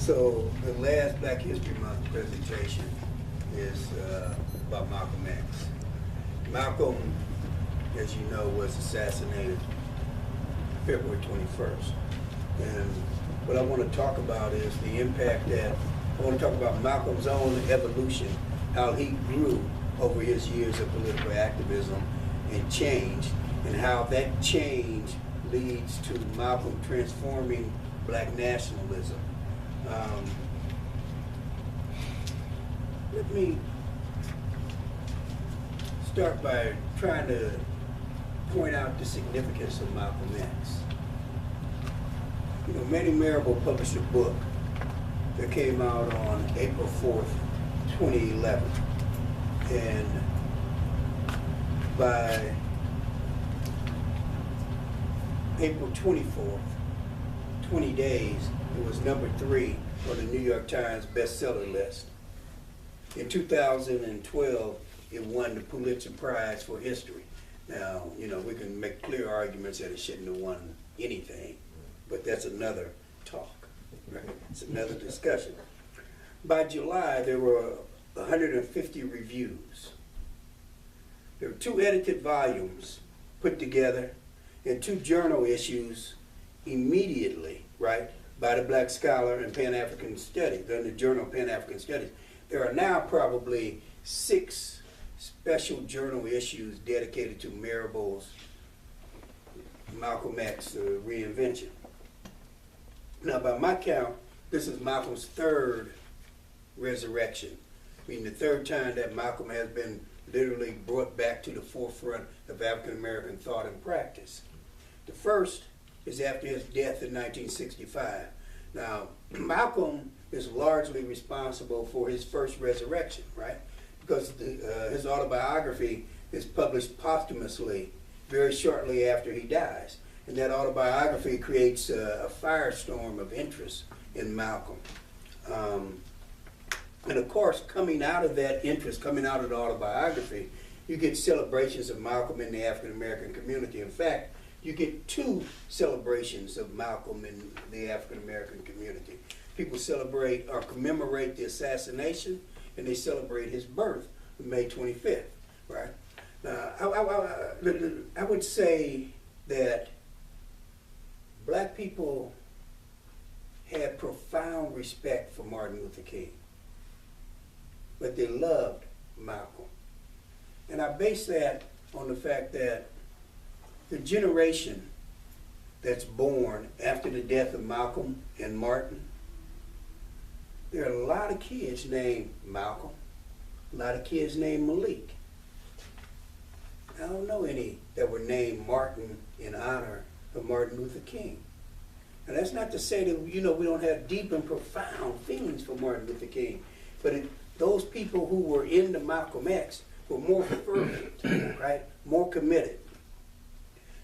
So the last Black History Month presentation is about Malcolm X. Malcolm, as you know, was assassinated February 21st. And what I want to talk about is the impact that, I want to talk about Malcolm's own evolution, how he grew over his years of political activism and change, and how that change leads to Malcolm transforming Black nationalism. Let me start by trying to point out the significance of Malcolm X. You know, Manny Marable published a book that came out on April 4th, 2011. And by April 24th, 20 days, it was number 3 on the New York Times bestseller list. In 2012, it won the Pulitzer Prize for History. Now, you know, we can make clear arguments that it shouldn't have won anything, but that's another talk, right? It's another discussion. By July, there were 150 reviews. There were 2 edited volumes put together and 2 journal issues immediately, right, by the Black Scholar in Pan-African Studies, in the Journal of Pan-African Studies. There are now probably 6 special journal issues dedicated to Marable's Malcolm X reinvention. Now, by my count, this is Malcolm's 3rd resurrection, meaning the 3rd time that Malcolm has been literally brought back to the forefront of African American thought and practice. The first is after his death in 1965. Now, Malcolm is largely responsible for his first resurrection, right? Because his autobiography is published posthumously very shortly after he dies. And that autobiography creates a firestorm of interest in Malcolm. And of course, coming out of that interest, coming out of the autobiography, you get celebrations of Malcolm in the African American community. In fact, you get 2 celebrations of Malcolm in the African American community. People celebrate or commemorate the assassination, and they celebrate his birth, May 25th, right? I would say that Black people had profound respect for Martin Luther King, but they loved Malcolm. And I base that on the fact that the generation that's born after the death of Malcolm and Martin, there are a lot of kids named Malcolm, a lot of kids named Malik. I don't know any that were named Martin in honor of Martin Luther King. And that's not to say that, you know, we don't have deep and profound feelings for Martin Luther King, but those people who were into Malcolm X were more fervent, right? More committed.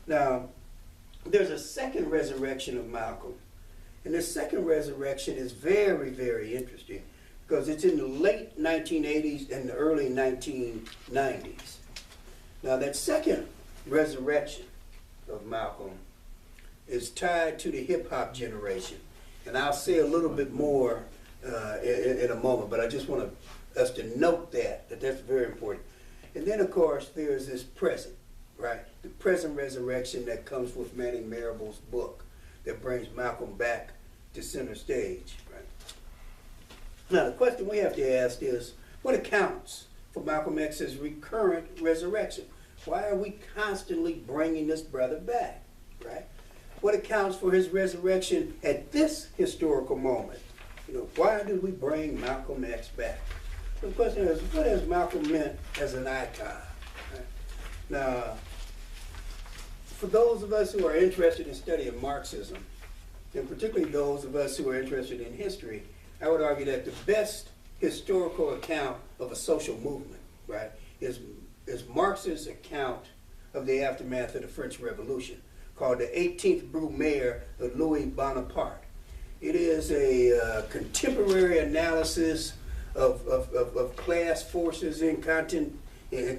Now, there's a second resurrection of Malcolm. And this second resurrection is very, very interesting because it's in the late 1980s and the early 1990s. Now, that second resurrection of Malcolm is tied to the hip-hop generation. And I'll say a little bit more in a moment, but I just want us to note that's very important. And then, of course, there's this present, right? The present resurrection that comes with Manny Marable's book that brings Malcolm back to center stage, right? Now, the question we have to ask is, what accounts for Malcolm X's recurrent resurrection? Why are we constantly bringing this brother back, right? What accounts for his resurrection at this historical moment? You know, why do we bring Malcolm X back? The question is, what has Malcolm meant as an icon? Right? Now, for those of us who are interested in studying Marxism, and particularly those of us who are interested in history, I would argue that the best historical account of a social movement, right, is Marx's account of the aftermath of the French Revolution, called the 18th Brumaire of Louis Bonaparte. It is a contemporary analysis of class forces in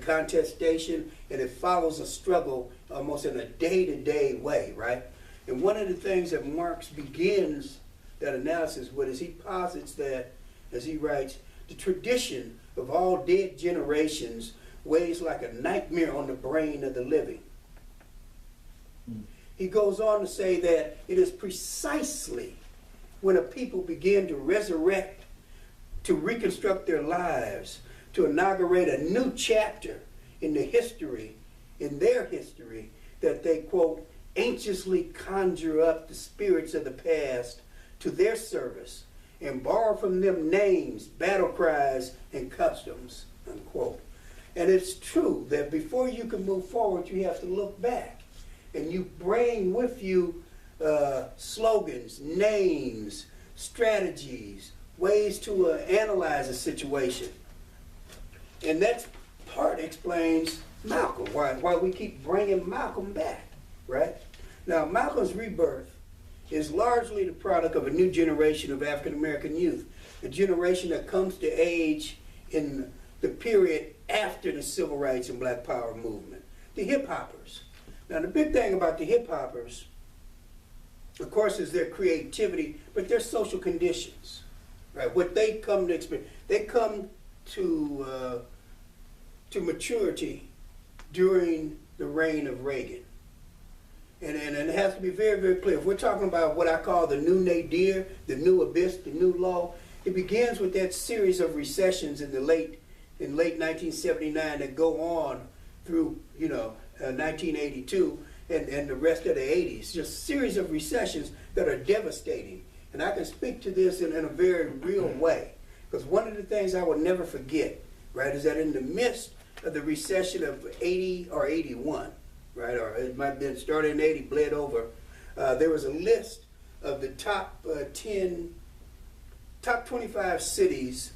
contestation, and it follows a struggle almost in a day-to-day way, right? And one of the things that Marx begins that analysis, what is he posits that, as he writes, the tradition of all dead generations weighs like a nightmare on the brain of the living. He goes on to say that it is precisely when a people begin to resurrect, to reconstruct their lives, to inaugurate a new chapter in the history, in their history, that they, quote, anxiously conjure up the spirits of the past to their service and borrow from them names, battle cries, and customs, unquote. And it's true that before you can move forward, you have to look back. And you bring with you slogans, names, strategies, ways to analyze a situation. And that part explains Malcolm, why we keep bringing Malcolm back, right? Now, Malcolm's rebirth is largely the product of a new generation of African American youth, a generation that comes to age in the period after the Civil Rights and Black Power movement, the hip-hoppers. Now, the big thing about the hip-hoppers, of course, is their creativity, but their social conditions, right? What they come to experience. They come to maturity during the reign of Reagan. And it has to be very, very clear. If we're talking about what I call the new nadir, the new abyss, the new low, it begins with that series of recessions in late 1979 that go on through, 1982 and the rest of the 80s. Just a series of recessions that are devastating. And I can speak to this in a very real way. Because one of the things I will never forget, right, is that in the midst of the recession of 80 or 81, right, or it might have been started in 80, bled over, there was a list of the top 25 cities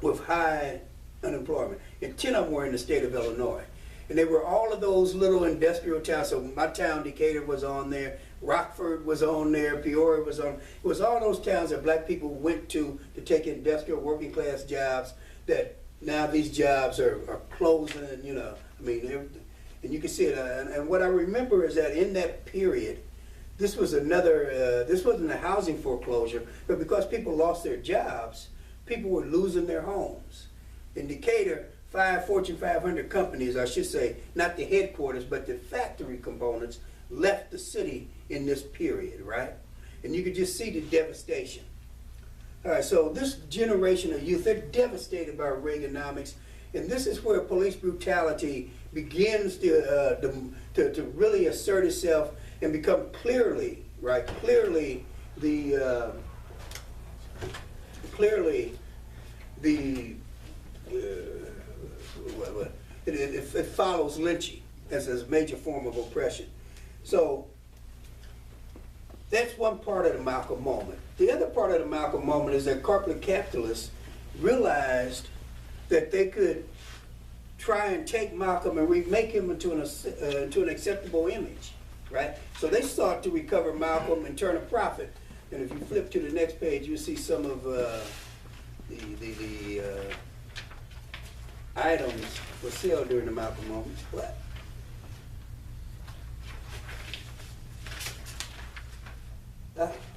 with high unemployment. And 10 of them were in the state of Illinois. And they were all of those little industrial towns. So my town, Decatur, was on there. Rockford was on there. Peoria was on. It was all those towns that black people went to take industrial working class jobs that now these jobs are closing, and and you can see it. And what I remember is that in that period, this was this wasn't a housing foreclosure, but because people lost their jobs, people were losing their homes. In Decatur, 5 Fortune 500 companies, I should say, not the headquarters, but the factory components, left the city in this period, right? And you could just see the devastation. All right, so this generation of youth, they're devastated by Reaganomics, and this is where police brutality begins to really assert itself and become clearly the it follows lynching as a major form of oppression. So that's one part of the Malcolm moment. The other part of the Malcolm moment is that corporate capitalists realized that they could try and take Malcolm and remake him into an acceptable image, right? So they sought to recover Malcolm and turn a profit. And if you flip to the next page, you'll see some of the items for sale during the Malcolm moment. What?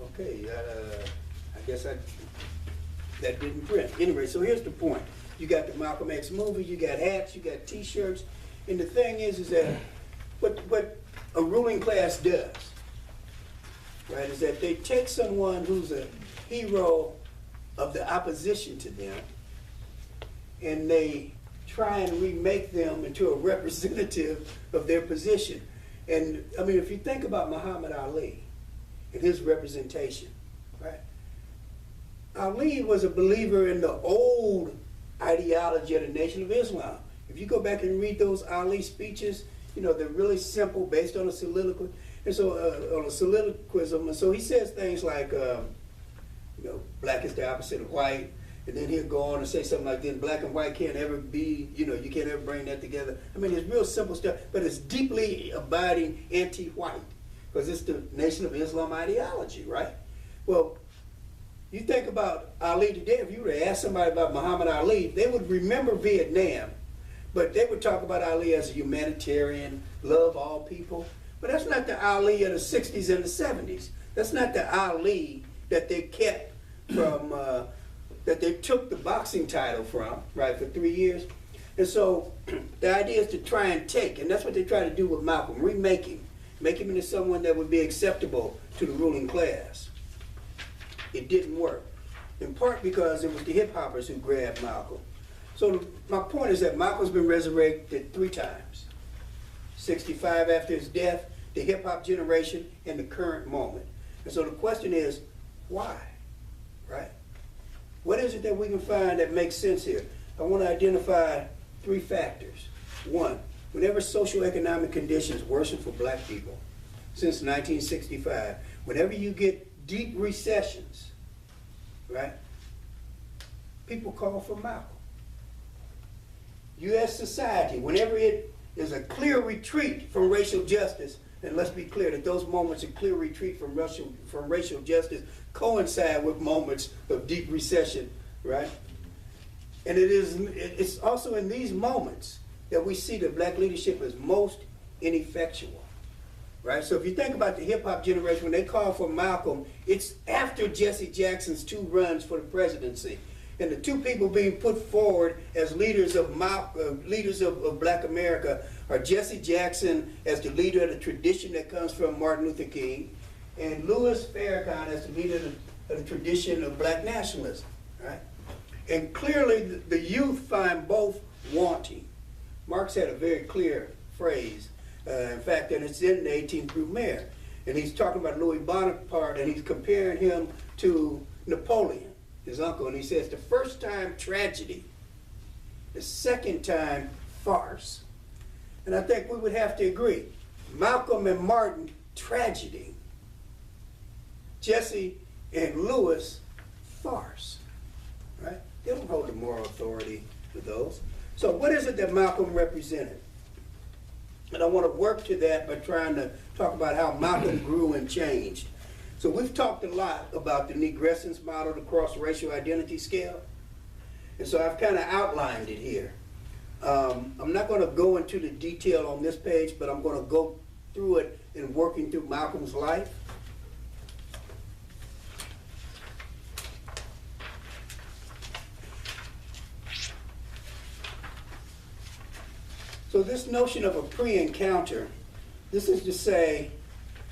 Okay, I guess that didn't print. Anyway, so here's the point. You got the Malcolm X movie, you got hats, you got t-shirts, and the thing is that what a ruling class does, right, is that they take someone who's a hero of the opposition to them, and they try and remake them into a representative of their position. And I mean, if you think about Muhammad Ali and his representation, right? Ali was a believer in the old ideology of the Nation of Islam. If you go back and read those Ali speeches, they're really simple, based on a soliloquy, and so on a soliloquism. And so he says things like, black is the opposite of white. And then he'll go on and say something like, then black and white can't ever be, you can't ever bring that together. I mean, it's real simple stuff, but it's deeply abiding anti-white, because it's the Nation of Islam ideology, right? Well, you think about Ali today, if you were to ask somebody about Muhammad Ali, they would remember Vietnam, but they would talk about Ali as a humanitarian, love all people. But that's not the Ali of the 60s and the 70s. That's not the Ali that they kept from, that they took the boxing title from, right, for 3 years. And so the idea is to try and take, and that's what they try to do with Malcolm, remake him, make him into someone that would be acceptable to the ruling class. It didn't work, in part because it was the hip hoppers who grabbed Malcolm. So my point is that Malcolm's been resurrected 3 times. 65 after his death, the hip hop generation, and the current moment. And so the question is, why, right? What is it that we can find that makes sense here? I want to identify 3 factors. 1, whenever socioeconomic conditions worsen for black people, since 1965, whenever you get deep recessions, right, people call for Malcolm. U.S. society, whenever it is a clear retreat from racial justice, and let's be clear that those moments of clear retreat from racial justice coincide with moments of deep recession, right? And it's also in these moments that we see that black leadership is most ineffectual, right? So if you think about the hip hop generation, when they call for Malcolm, it's after Jesse Jackson's 2 runs for the presidency. And the 2 people being put forward as leaders of black America are Jesse Jackson as the leader of the tradition that comes from Martin Luther King, and Louis Farrakhan as the leader of the tradition of black nationalism, right? And clearly the youth find both wanting. Marx had a very clear phrase, in fact, and it's in the 18th Group Mayor, and he's talking about Louis Bonaparte, and he's comparing him to Napoleon, his uncle, and he says the first time tragedy, the second time farce. And I think we would have to agree. Malcolm and Martin, tragedy. Jesse and Louis, farce. Right? They don't hold the moral authority to those. So what is it that Malcolm represented? And I want to work to that by trying to talk about how Malcolm grew and changed. So we've talked a lot about the Negrescence model, the cross-racial identity scale. And so I've kind of outlined it here. I'm not going to go into the detail on this page, but I'm going to go through it in working through Malcolm's life. So this notion of a pre-encounter, this is to say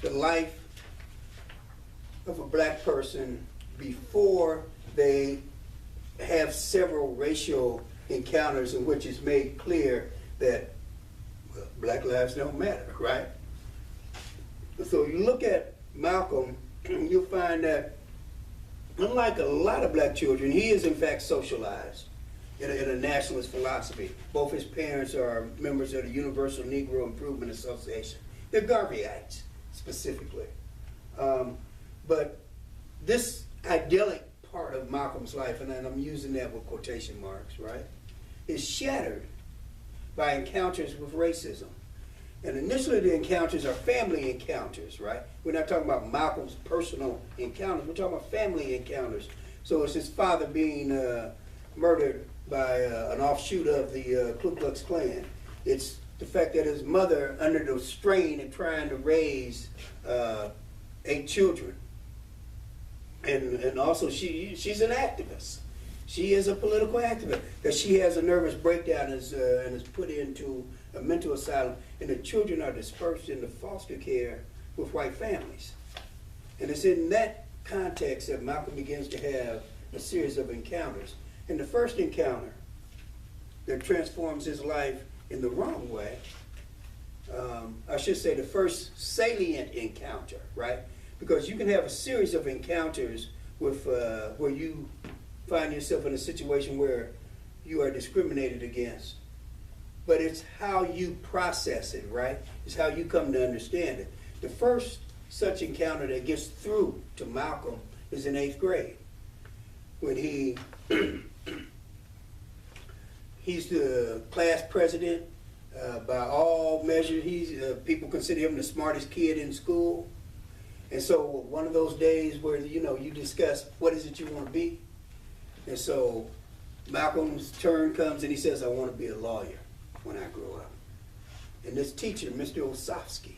the life of a black person before they have several racial encounters in which it's made clear that, well, black lives don't matter, right? So you look at Malcolm, you'll find that unlike a lot of black children, he is in fact socialized in a nationalist philosophy. Both his parents are members of the Universal Negro Improvement Association. They're Garveyites, specifically. But this idyllic part of Malcolm's life, and I'm using that with quotation marks, right, is shattered by encounters with racism. And initially the encounters are family encounters, right? We're not talking about Malcolm's personal encounters, we're talking about family encounters. So it's his father being murdered by an offshoot of the Ku Klux Klan. It's the fact that his mother, under the strain of trying to raise 8 children, and also she's an activist. She is a political activist. That she has a nervous breakdown and is put into a mental asylum, and the children are dispersed into foster care with white families. And it's in that context that Malcolm begins to have a series of encounters. And the first encounter that transforms his life in the wrong way, I should say the first salient encounter, right? Because you can have a series of encounters with where you find yourself in a situation where you are discriminated against. But it's how you process it, right? It's how you come to understand it. The first such encounter that gets through to Malcolm is in 8th grade, when he's the class president. By all measures, people consider him the smartest kid in school. And so one of those days where, you discuss what is it you want to be. And so Malcolm's turn comes and he says, I want to be a lawyer when I grow up. And this teacher, Mr. Osofsky,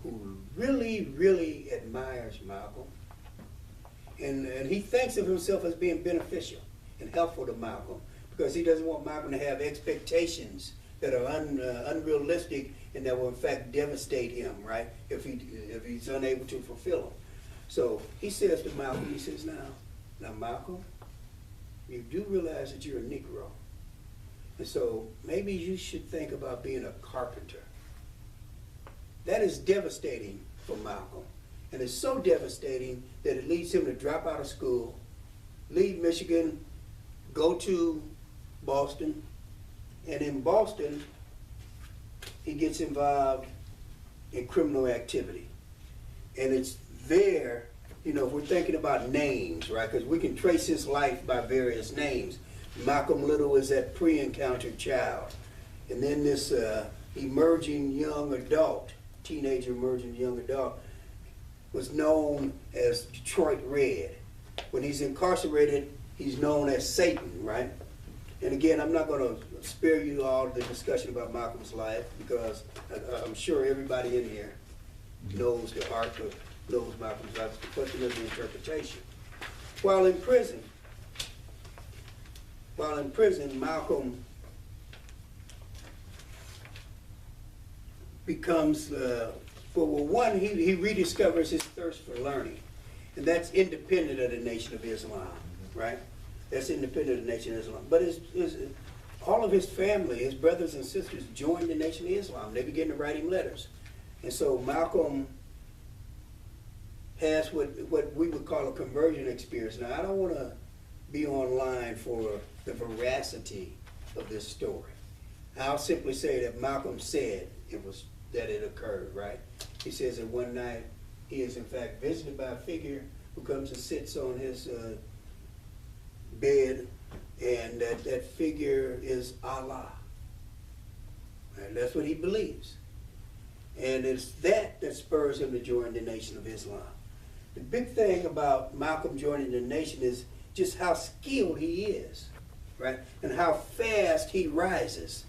who really, really admires Malcolm, And he thinks of himself as being beneficial and helpful to Malcolm because he doesn't want Malcolm to have expectations that are unrealistic and that will in fact devastate him, right, if he's unable to fulfill them. So he says to Malcolm, he says, now Malcolm, you do realize that you're a Negro. And so maybe you should think about being a carpenter. That is devastating for Malcolm. And it's so devastating that it leads him to drop out of school, leave Michigan, go to Boston, and in Boston, he gets involved in criminal activity. And it's there, you know, if we're thinking about names, right, because we can trace his life by various names. Malcolm Little is that pre-encountered child. And then this emerging young adult, teenager emerging young adult, was known as Detroit Red. When he's incarcerated, he's known as Satan, right? And again, I'm not going to spare you all the discussion about Malcolm's life because I'm sure everybody in here knows the arc of Malcolm's life. It's the question of the interpretation. While in prison, Malcolm becomes, one, he rediscovers his thirst for learning. And that's independent of the Nation of Islam, right? That's independent of the Nation of Islam. But all of his family, his brothers and sisters, joined the Nation of Islam. They began to write him letters. And so Malcolm has what we would call a conversion experience. Now, I don't want to be online for the veracity of this story. I'll simply say that Malcolm said that it occurred, right? He says that one night he is in fact visited by a figure who comes and sits on his bed, and that figure is Allah. Right? That's what he believes. And it's that spurs him to join the Nation of Islam. The big thing about Malcolm joining the Nation is just how skilled he is, right? And how fast he rises.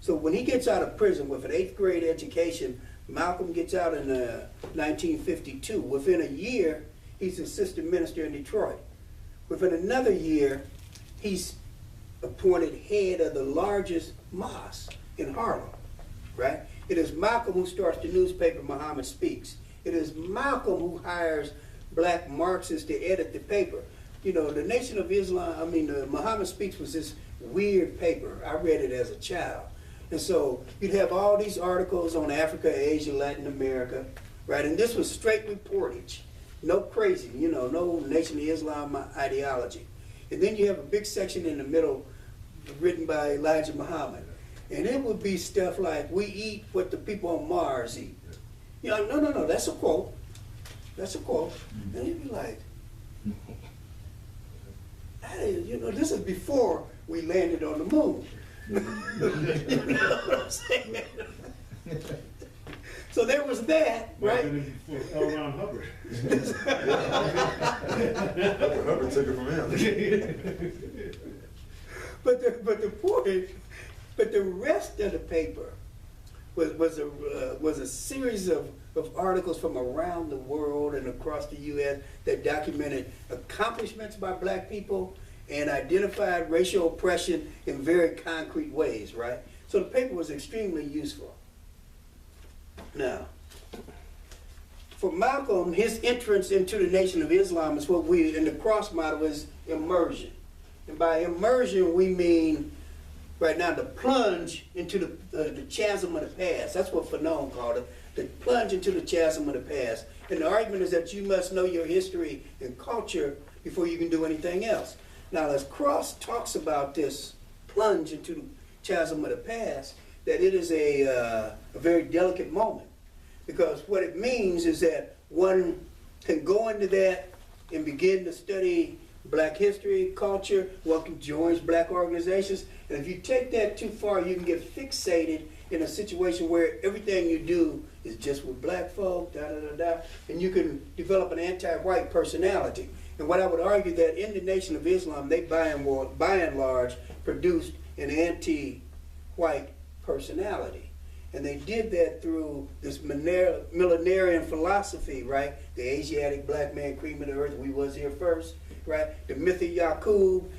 So when he gets out of prison with an 8th grade education, Malcolm gets out in 1952. Within a year, he's assistant minister in Detroit. Within another year, he's appointed head of the largest mosque in Harlem, right? It is Malcolm who starts the newspaper Muhammad Speaks. It is Malcolm who hires black Marxists to edit the paper. You know, the Nation of Islam, Muhammad Speaks was this weird paper. I read it as a child. And so you'd have all these articles on Africa, Asia, Latin America, right? And this was straight reportage. No crazy, you know, no Nation of Islam ideology. And then you have a big section in the middle written by Elijah Muhammad. And it would be stuff like, we eat what the people on Mars eat. You know, no, that's a quote. That's a quote. And you'd be like, that is, you know, this is before we landed on the moon. You know what I'm saying? So there was that, right? L. Ron Hubbard. Hubbard took it from him. But the rest of the paper was a series of articles from around the world and across the U.S. that documented accomplishments by black people and identified racial oppression in very concrete ways, right? So the paper was extremely useful. Now, for Malcolm, his entrance into the Nation of Islam is what we, in the cross model, is immersion. And by immersion, we mean, right now, the plunge into the chasm of the past. That's what Fanon called it, the plunge into the chasm of the past. And the argument is that you must know your history and culture before you can do anything else. Now, as Cross talks about this plunge into the chasm of the past, that it is a very delicate moment. Because what it means is that one can go into that and begin to study black history, culture, one can join black organizations. And if you take that too far, you can get fixated in a situation where everything you do is just with black folk, and you can develop an anti-white personality. And what I would argue that in the Nation of Islam, they by and large produced an anti-white personality. And they did that through this millenarian philosophy, right? The Asiatic black man, cream of the earth, we was here first, right? The myth of Yakub,